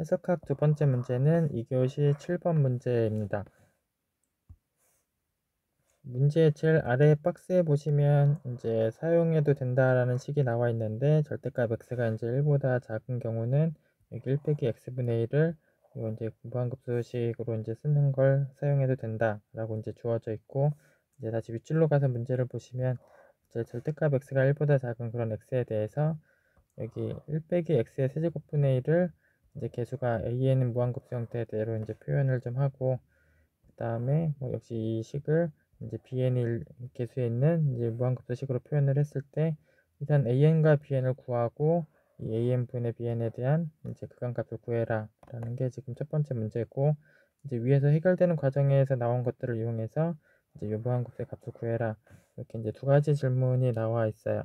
해석학 두 번째 문제는 2교시 7번 문제입니다. 문제의 제일 아래 박스에 보시면 이제 사용해도 된다라는 식이 나와 있는데 절대값 x가 이제 1보다 작은 경우는 여기 1 빼기 x분의 1을 요 이제 무한급수식으로 이제 쓰는 걸 사용해도 된다라고 이제 주어져 있고, 이제 다시 윗줄로 가서 문제를 보시면 이제 절대값 x가 1보다 작은 그런 x에 대해서 여기 1 빼기 x의 세제곱분의 1을 이제 개수가 a에는 무한급수 형태대로 이제 표현을 좀 하고, 그 다음에 뭐 역시 이 식을 이제 bn이 개수에 있는 이제 무한급수식으로 표현을 했을 때 일단 an과 bn을 구하고 이 an분의 bn에 대한 이제 극한값을 구해라 라는 게 지금 첫 번째 문제고, 이제 위에서 해결되는 과정에서 나온 것들을 이용해서 이제 요 무한급수의 값을 구해라, 이렇게 이제 두 가지 질문이 나와 있어요.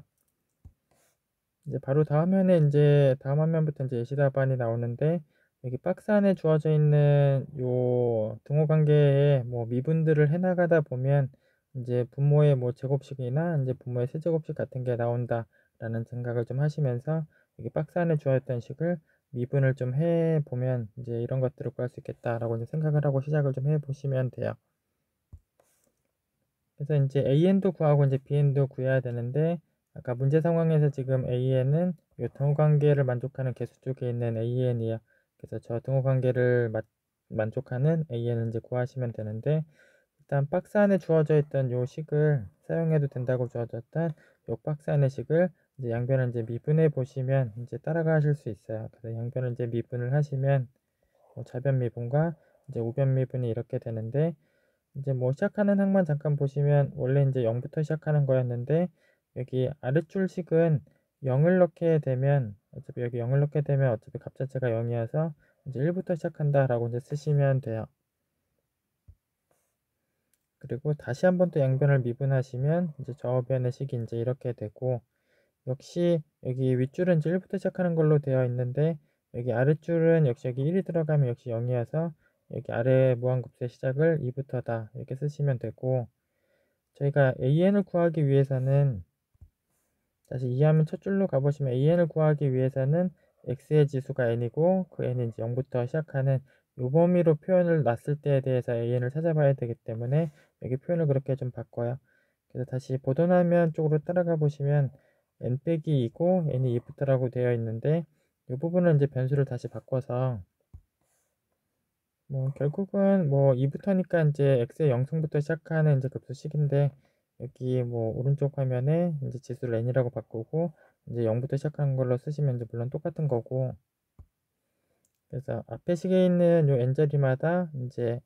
이제 바로 다음 화면부터 이제 예시 답안이 나오는데, 여기 박스 안에 주어져 있는 요 등호 관계에 뭐 미분들을 해나가다 보면 이제 분모의 뭐 제곱식이나 이제 분모의 세제곱식 같은 게 나온다라는 생각을 좀 하시면서 여기 박스 안에 주어졌던 식을 미분을 좀 해보면 이제 이런 것들을 구할 수 있겠다라고 이제 생각을 하고 시작을 좀 해보시면 돼요. 그래서 이제 AN도 구하고 이제 BN도 구해야 되는데, 아까 문제 상황에서 지금 AN은 이 등호 관계를 만족하는 개수 쪽에 있는 AN이에요. 그래서 저 등호 관계를 만족하는 AN을 이제 구하시면 되는데, 일단 박스 안에 주어져 있던 요 식을 사용해도 된다고 주어졌던 요 박스 안의 식을 이제 양변을 이제 미분해 보시면 이제 따라가실 수 있어요. 그래서 양변을 이제 미분을 하시면 뭐 좌변 미분과 이제 우변 미분이 이렇게 되는데, 이제 뭐 시작하는 항만 잠깐 보시면 원래 이제 0부터 시작하는 거였는데, 여기 아랫줄식은 0을 넣게 되면 어차피 여기 0을 넣게 되면 어차피 값 자체가 0이어서 이제 1부터 시작한다 라고 이제 쓰시면 돼요. 그리고 다시 한번 또 양변을 미분하시면 이제 좌우변의 식이 이제 이렇게 되고, 역시 여기 윗줄은 이제 1부터 시작하는 걸로 되어 있는데, 여기 아랫줄은 역시 여기 1이 들어가면 역시 0이어서 여기 아래 무한급수의 시작을 2부터다 이렇게 쓰시면 되고, 저희가 an을 구하기 위해서는 다시 이해하면 첫 줄로 가보시면 an을 구하기 위해서는 x의 지수가 n이고 그 n이 이제 0부터 시작하는 요 범위로 표현을 놨을 때에 대해서 an을 찾아봐야 되기 때문에 여기 표현을 그렇게 좀 바꿔요. 그래서 다시 보던 화면 쪽으로 따라가 보시면 n 빼기 2고 n이 2부터라고 되어 있는데, 이 부분은 이제 변수를 다시 바꿔서 뭐 결국은 뭐 2부터니까 이제 x의 0승부터 시작하는 이제 급수식인데, 여기 뭐 오른쪽 화면에 이제 지수를 n이라고 바꾸고 이제 0부터 시작하는 걸로 쓰시면 이제 물론 똑같은 거고, 그래서 앞에 식에 있는 요 n자리마다 이제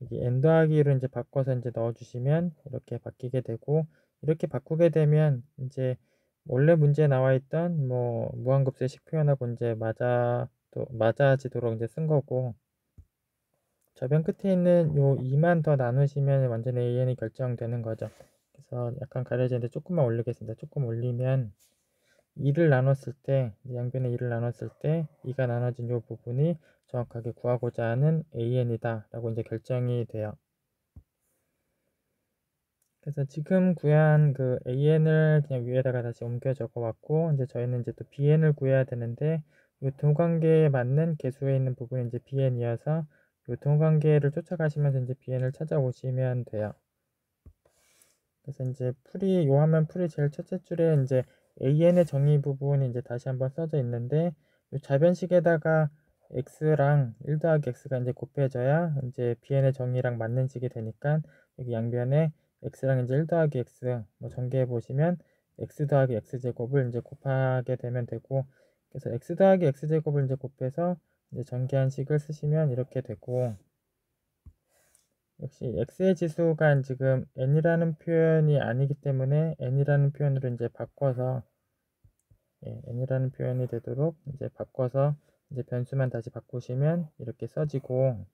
여기 n 더하기 1로 이제 바꿔서 이제 넣어주시면 이렇게 바뀌게 되고, 이렇게 바꾸게 되면 이제 원래 문제에 나와 있던 뭐 무한급수식 표현하고 이제 맞아지도록 이제 쓴 거고, 저변 끝에 있는 요 2만 더 나누시면 완전히 AN이 결정되는 거죠. 그래서 약간 가려지는데 조금만 올리겠습니다. 조금 올리면 2를 나눴을 때, 양변에 2를 나눴을 때 2가 나눠진 요 부분이 정확하게 구하고자 하는 AN이다 라고 이제 결정이 돼요. 그래서 지금 구한 그 AN을 그냥 위에다가 다시 옮겨 적어 왔고, 이제 저희는 이제 또 BN을 구해야 되는데, 이 등호관계에 맞는 개수에 있는 부분이 이제 BN이어서 이 등호관계를 쫓아가시면서 이제 BN을 찾아오시면 돼요. 그래서 이제 요 화면 풀이 제일 첫째 줄에 이제 AN의 정의 부분이 이제 다시 한번 써져 있는데, 이 좌변식에다가 x랑 1 더하기 x가 이제 곱해져야 이제 BN의 정의랑 맞는 식이 되니까, 여기 양변에 x랑 이제 1 더하기 x 뭐 전개해 보시면 x 더하기 x제곱을 이제 곱하게 되면 되고, 그래서 x 더하기 x제곱을 이제 곱해서 이제 전개한 식을 쓰시면 이렇게 되고, 역시 x의 지수가 지금 n이라는 표현이 아니기 때문에 n이라는 표현으로 이제 바꿔서 n이라는 표현이 되도록 이제 바꿔서 이제 변수만 다시 바꾸시면 이렇게 써지고,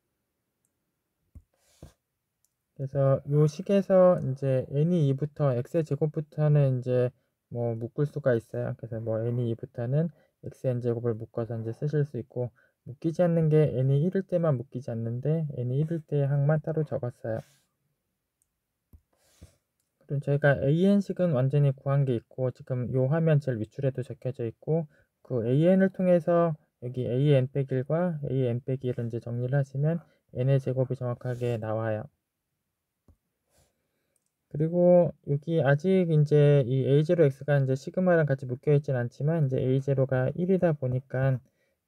그래서 요 식에서 이제 n이 2부터 x의 제곱부터는 이제 뭐 묶을 수가 있어요. 그래서 뭐 n이 2부터는 xn 제곱을 묶어서 이제 쓰실 수 있고, 묶이지 않는 게 n이 1일 때만 묶이지 않는데 n이 1일 때의 항만 따로 적었어요. 그럼 저희가 AN식은 완전히 구한 게 있고, 지금 요 화면 제일 윗줄에도 적혀져 있고, 그 AN을 통해서 여기 a n 빼기 1과 a n 빼기 1을 이제 정리를 하시면 n의 제곱이 정확하게 나와요. 그리고 여기 아직 이제 이 a0x가 이제 시그마랑 같이 묶여 있진 않지만 이제 a0가 1이다 보니까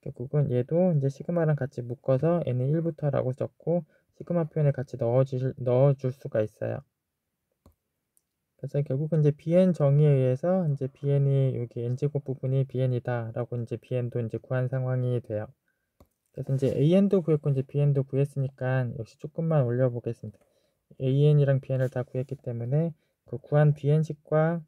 결국은 얘도 이제 시그마랑 같이 묶어서 n이 1부터라고 적고 시그마 표현을 같이 넣어줄 수가 있어요. 그래서 결국은 이제 bn 정의에 의해서 이제 bn이 여기 n제곱 부분이 bn이다라고 이제 bn도 이제 구한 상황이 돼요. 그래서 이제 an도 구했고 이제 bn도 구했으니까 역시 조금만 올려보겠습니다. an이랑 bn을 다 구했기 때문에 그 구한 bn식과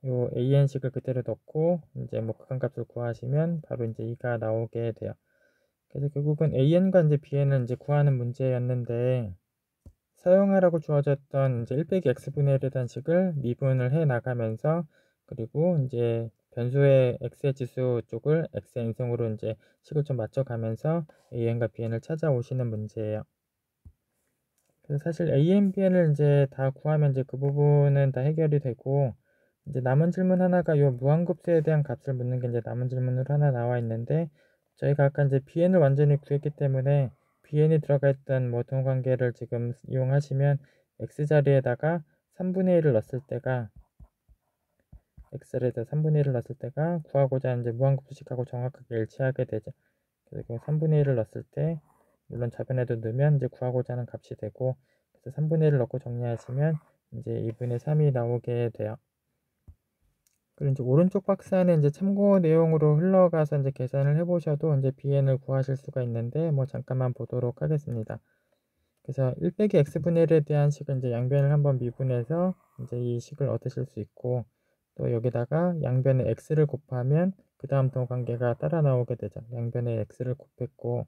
요 an식을 그대로 넣고 이제 뭐 극한값을 구하시면 바로 이제 2가 나오게 돼요. 그래서 결국은 an과 이제 bn을 이제 구하는 문제였는데 사용하라고 주어졌던 이제 1 빼기 x분의 1의 단식을 미분을 해 나가면서 그리고 이제 변수의 x의 지수 쪽을 xn승으로 이제 식을 좀 맞춰가면서 an과 bn을 찾아오시는 문제예요. 그래서 사실 an, bn을 이제 다 구하면 이제 그 부분은 다 해결이 되고 이제 남은 질문 하나가 요 무한급수에 대한 값을 묻는 게 이제 남은 질문으로 하나 나와 있는데 저희가 아까 이제 bn을 완전히 구했기 때문에 bn이 들어가 있던 뭐 동관계를 지금 이용하시면 x 자리에다가 3분의 1을 넣었을 때가 x자리에다 3분의 1을 넣었을 때가 구하고자 하는 이제 무한급수식하고 정확하게 일치하게 되죠. 그래서 3분의 1을 넣었을 때 물론 좌변에도 넣으면 이제 구하고자 하는 값이 되고 그래서 3분의 1을 넣고 정리하시면 이제 2분의 3이 나오게 돼요. 그리고 이제 오른쪽 박스 안에 이제 참고 내용으로 흘러가서 이제 계산을 해보셔도 이제 bn을 구하실 수가 있는데 뭐 잠깐만 보도록 하겠습니다. 그래서 1 빼기 x분의 1에 대한 식은 이제 양변을 한번 미분해서 이제 이 식을 얻으실 수 있고 또 여기다가 양변에 x를 곱하면 그 다음 동관계가 따라 나오게 되죠. 양변에 x를 곱했고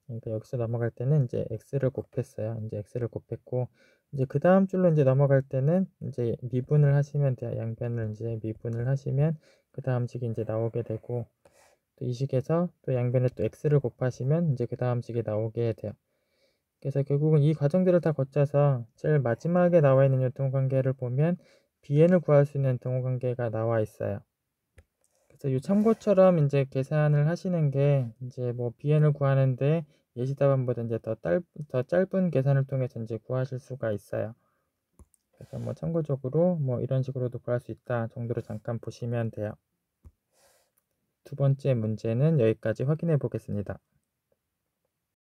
그러니까 여기서 넘어갈 때는 이제 x를 곱했어요. 이제 x를 곱했고 이제 그 다음 줄로 이제 넘어갈 때는 이제 미분을 하시면 돼요. 양변을 이제 미분을 하시면 그 다음 식이 이제 나오게 되고 또 이 식에서 또 양변에 또 x를 곱하시면 이제 그 다음 식이 나오게 돼요. 그래서 결국은 이 과정들을 다 거쳐서 제일 마지막에 나와 있는 유통관계를 보면 bn을 구할 수 있는 동호관계가 나와 있어요. 그래서 이 참고처럼 이제 계산을 하시는 게 이제 뭐 bn을 구하는데 예시답안보다 이제 더 짧은 계산을 통해서 이제 구하실 수가 있어요. 그래서 뭐 참고적으로 뭐 이런 식으로도 구할 수 있다 정도로 잠깐 보시면 돼요. 두 번째 문제는 여기까지 확인해 보겠습니다.